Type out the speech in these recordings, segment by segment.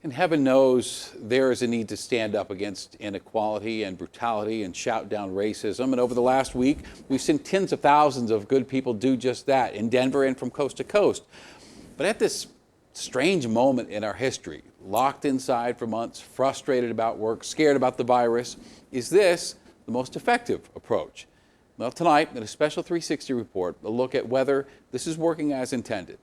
And heaven knows there is a need to stand up against inequality and brutality and shout down racism. And over the last week, we've seen tens of thousands of good people do just that in Denver and from coast to coast. But at this strange moment in our history, locked inside for months, frustrated about work, scared about the virus, is this the most effective approach? Well, tonight, in a special 360 report, a look at whether this is working as intended.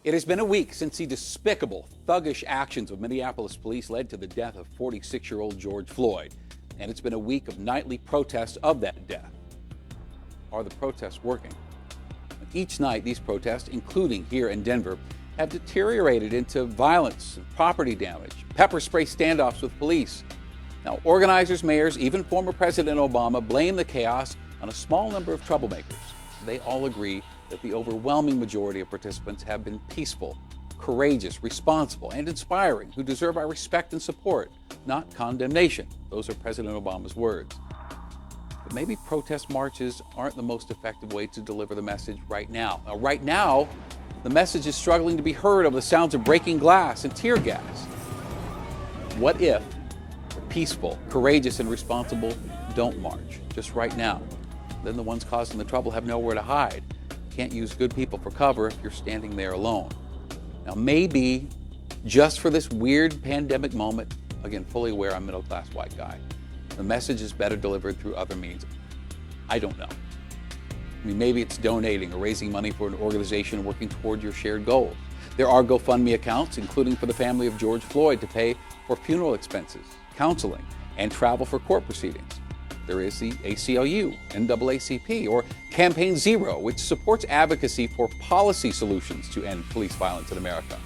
It has been a week since the despicable, thuggish actions of Minneapolis police led to the death of 46-year-old George Floyd. And it's been a week of nightly protests of that death. Are the protests working? Each night, these protests, including here in Denver, have deteriorated into violence and property damage, pepper spray standoffs with police. Now, organizers, mayors, even former President Obama blame the chaos on a small number of troublemakers. They all agree that the overwhelming majority of participants have been peaceful, courageous, responsible, and inspiring, who deserve our respect and support, not condemnation. Those are President Obama's words. But maybe protest marches aren't the most effective way to deliver the message right now. Now, right now, the message is struggling to be heard over the sounds of breaking glass and tear gas. What if the peaceful, courageous, and responsible don't march just right now? Then the ones causing the trouble have nowhere to hide. Can't use good people for cover if you're standing there alone. Now, maybe just for this weird pandemic moment, again, fully aware I'm a middle-class white guy, the message is better delivered through other means. I don't know. I mean, maybe it's donating or raising money for an organization working toward your shared goals. There are GoFundMe accounts, including for the family of George Floyd, to pay for funeral expenses, counseling, and travel for court proceedings. There is the ACLU, NAACP, or Campaign Zero, which supports advocacy for policy solutions to end police violence in America.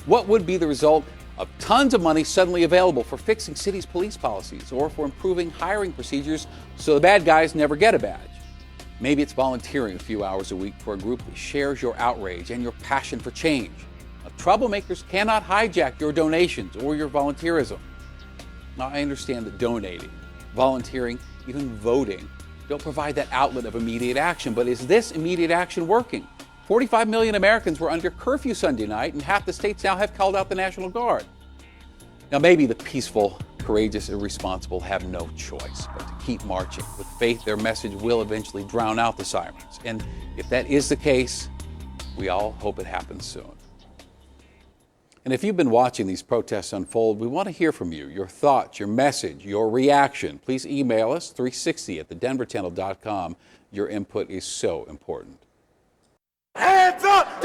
What would be the result of tons of money suddenly available for fixing cities' police policies or for improving hiring procedures so the bad guys never get a badge? Maybe it's volunteering a few hours a week for a group that shares your outrage and your passion for change. Now, troublemakers cannot hijack your donations or your volunteerism. Now, I understand that donating, volunteering, even voting don't provide that outlet of immediate action. But is this immediate action working? 45 million Americans were under curfew Sunday night, and half the states now have called out the National Guard. Now, maybe the peaceful, courageous, and responsible have no choice but to keep marching. With faith, their message will eventually drown out the sirens. And if that is the case, we all hope it happens soon. And if you've been watching these protests unfold, we want to hear from you, your thoughts, your message, your reaction. Please email us 360@thedenverchannel.com. Your input is so important. Hands up!